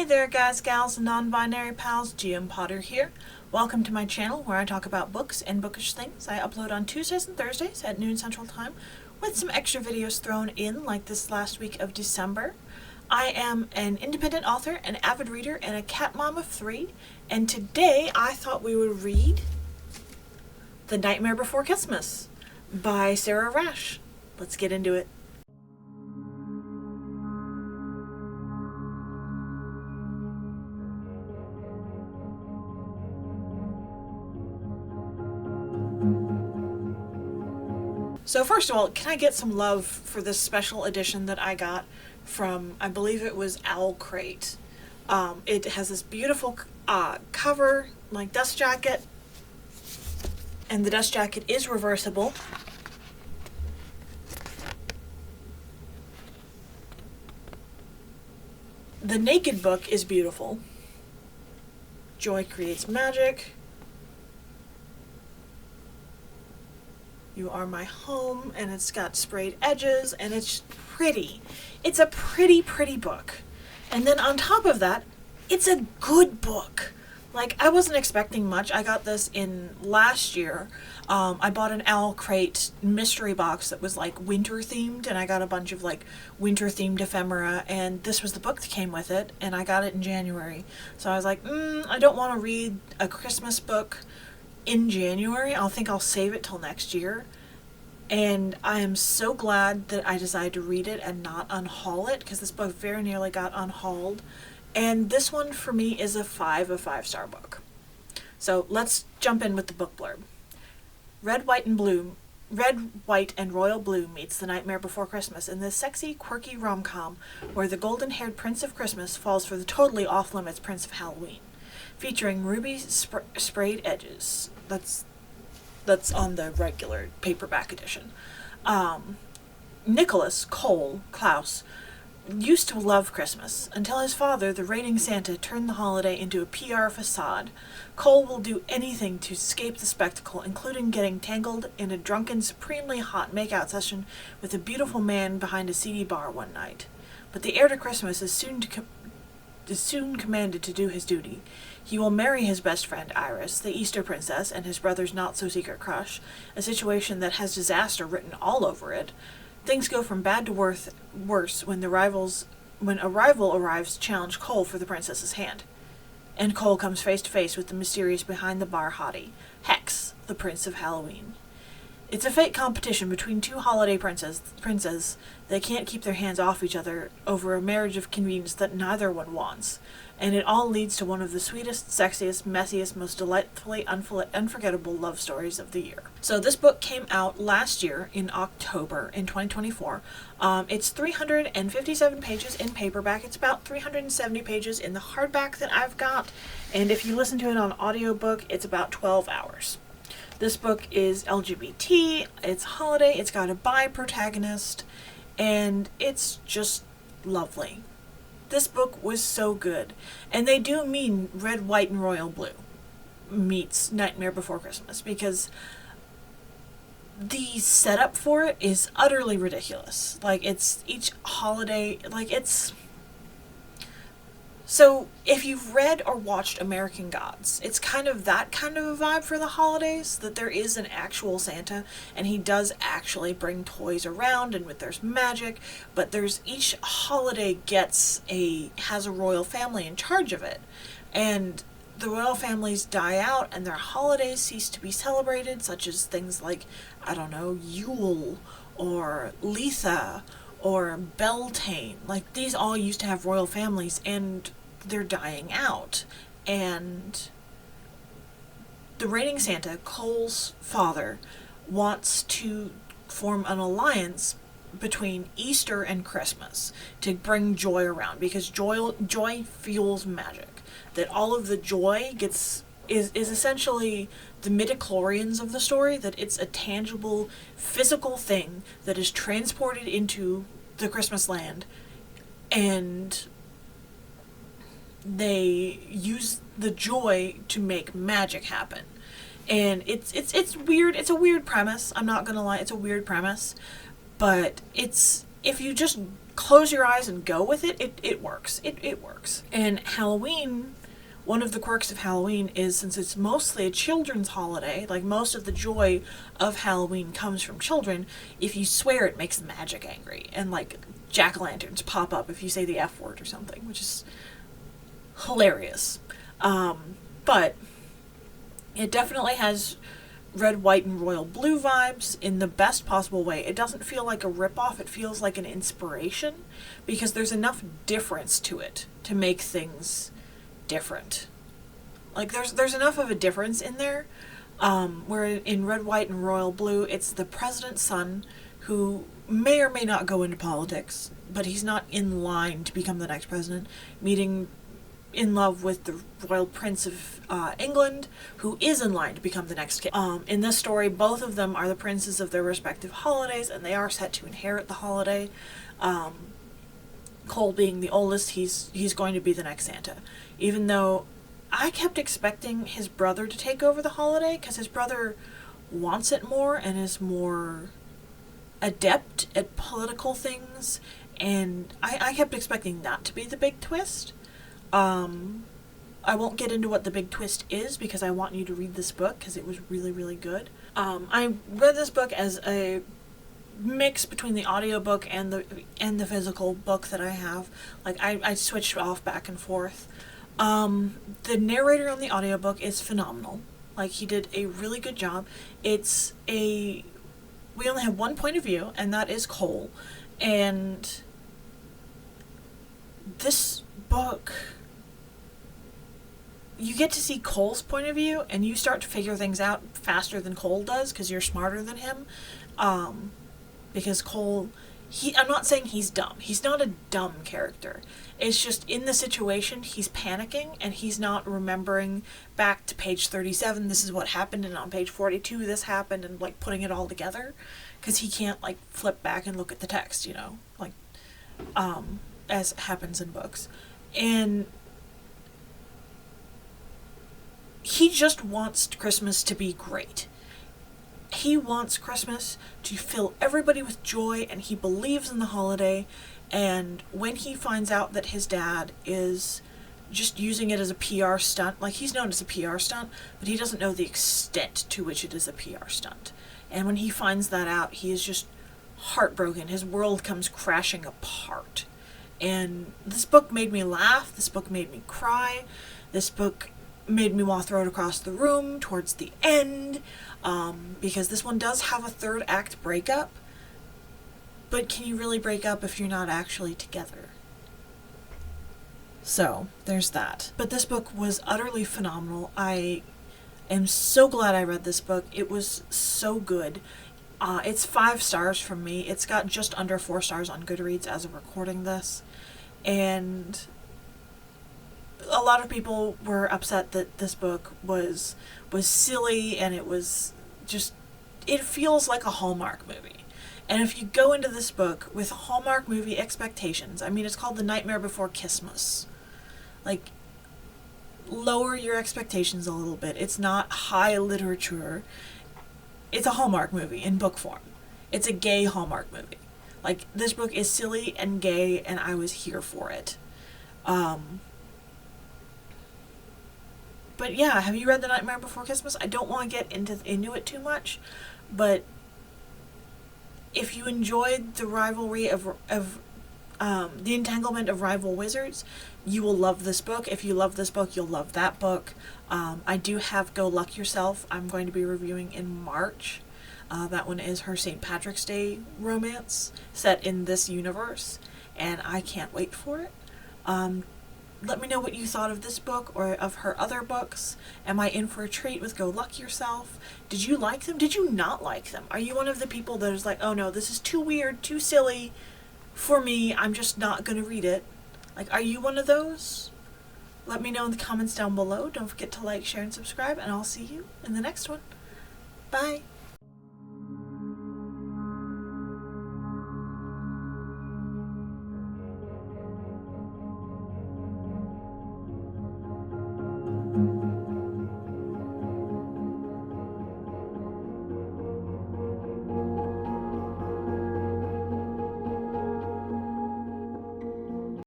Hey there guys, gals, and non-binary pals, GM Potter here. Welcome to my channel where I talk about books and bookish things. I upload on Tuesdays and Thursdays at noon Central Time with some extra videos thrown in like this last week of December. I am an independent author, an avid reader, and a cat mom of 3, and today I thought we would read The Nightmare Before Kissmas by Sarah Rash. Let's get into it. So first of all, can I get some love for this special edition that I got from, I believe it was Owl Crate. It has this beautiful cover, like dust jacket, and the dust jacket is reversible. The naked book is beautiful. Joy creates magic. You are my home, and it's got sprayed edges, and it's pretty. It's a pretty, pretty book. And then on top of that, it's a good book. Like, I wasn't expecting much. I got this in last year. I bought an Owl Crate mystery box that was like winter themed, and I got a bunch of like winter themed ephemera, and this was the book that came with it, and I got it in January. So I was like, I don't want to read a Christmas book in January. I think I'll save it till next year. And I am so glad that I decided to read it and not unhaul it, because this book very nearly got unhauled. And this one for me is a 5-star book. So let's jump in with the book blurb. Red, White, and Royal Blue meets The Nightmare Before Christmas in this sexy, quirky rom-com where the golden-haired Prince of Christmas falls for the totally off-limits Prince of Halloween, featuring ruby sprayed edges. That's on the regular paperback edition. Nicholas Cole Klaus used to love Christmas until his father, the reigning Santa, turned the holiday into a PR facade. Cole will do anything to escape the spectacle, including getting tangled in a drunken, supremely hot makeout session with a beautiful man behind a seedy bar one night. But the heir to Christmas is soon commanded to do his duty. He will marry his best friend Iris, the Easter princess, and his brother's not-so-secret crush, a situation that has disaster written all over it. Things go from bad to worse when a rival arrives to challenge Cole for the princess's hand. And Cole comes face to face with the mysterious behind-the-bar hottie, Hex, the Prince of Halloween. It's a fate competition between two holiday princes that can't keep their hands off each other over a marriage of convenience that neither one wants. And it all leads to one of the sweetest, sexiest, messiest, most delightfully unforgettable love stories of the year. So this book came out last year in October in 2024. It's 357 pages in paperback. It's about 370 pages in the hardback that I've got. And if you listen to it on audiobook, it's about 12 hours. This book is LGBT, it's holiday, it's got a bi protagonist, and it's just lovely. This book was so good. And they do mean Red, White, and Royal Blue meets Nightmare Before Christmas, because the setup for it is utterly ridiculous. Like, it's each holiday, like, it's... So, if you've read or watched American Gods, it's kind of that kind of a vibe for the holidays, that there is an actual Santa, and he does actually bring toys around, and there's magic, but each holiday has a royal family in charge of it, and the royal families die out, and their holidays cease to be celebrated, such as things like, I don't know, Yule, or Letha, or Beltane. Like, these all used to have royal families, and they're dying out. And the reigning Santa, Cole's father, wants to form an alliance between Easter and Christmas to bring joy around, because joy fuels magic. That all of the joy is essentially the midichlorians of the story, that it's a tangible, physical thing that is transported into the Christmas land, and they use the joy to make magic happen. And it's weird. It's a weird premise. I'm not gonna lie, it's a weird premise, but if you just close your eyes and go with it, it works. It works. And Halloween, one of the quirks of Halloween is, since it's mostly a children's holiday, like most of the joy of Halloween comes from children, if you swear it makes the magic angry. And like jack-o'-lanterns pop up if you say the F word or something, which is hilarious. But it definitely has red, white, and royal blue vibes in the best possible way. It doesn't feel like a ripoff, it feels like an inspiration, because there's enough difference to it to make things different. Like, there's enough of a difference in there, where in red, white, and royal blue, it's the president's son who may or may not go into politics, but he's not in line to become the next president, meeting in love with the royal prince of England, who is in line to become the next king. In this story, both of them are the princes of their respective holidays, and they are set to inherit the holiday. Cole being the oldest, he's going to be the next Santa. Even though I kept expecting his brother to take over the holiday, because his brother wants it more and is more adept at political things, and I kept expecting that to be the big twist. I won't get into what the big twist is because I want you to read this book because it was really, really good. I read this book as a mix between the audiobook and the physical book that I have. Like, I switched off back and forth. The narrator on the audiobook is phenomenal. Like, he did a really good job. We only have one point of view, and that is Cole. And this book, you get to see Cole's point of view, and you start to figure things out faster than Cole does, because you're smarter than him. Because Cole, I'm not saying he's dumb. He's not a dumb character. It's just in the situation, he's panicking, and he's not remembering back to page 37, this is what happened, and on page 42, this happened, and, like, putting it all together. Because he can't, like, flip back and look at the text, you know? Like, as happens in books. And he just wants Christmas to be great. He wants Christmas to fill everybody with joy, and he believes in the holiday. And when he finds out that his dad is just using it as a PR stunt, like, he's known as a PR stunt, but he doesn't know the extent to which it is a PR stunt. And when he finds that out, he is just heartbroken. His world comes crashing apart. And this book made me laugh. This book made me cry. This book made me want to throw it across the room towards the end, because this one does have a third act breakup, but can you really break up if you're not actually together? So, there's that. But this book was utterly phenomenal. I am so glad I read this book. It was so good. It's 5 stars from me. It's got just under 4 stars on Goodreads as of recording this, and a lot of people were upset that this book was silly, and it was just, it feels like a Hallmark movie. And if you go into this book with Hallmark movie expectations, I mean, it's called The Nightmare Before Kissmas. Like, lower your expectations a little bit. It's not high literature. It's a Hallmark movie in book form. It's a gay Hallmark movie. Like, this book is silly and gay, and I was here for it. But yeah, have you read The Nightmare Before Kissmas? I don't want to get into it too much, but if you enjoyed the rivalry of the entanglement of rival wizards, you will love this book. If you love this book, you'll love that book. I do have Go Luck Yourself. I'm going to be reviewing in March. That one is her St. Patrick's Day romance set in this universe, and I can't wait for it. Let me know what you thought of this book or of her other books. Am I in for a treat with Go Luck Yourself? Did you like them? Did you not like them? Are you one of the people that is like, oh no, this is too weird, too silly for me, I'm just not going to read it? Like, are you one of those? Let me know in the comments down below. Don't forget to like, share, and subscribe, and I'll see you in the next one. Bye.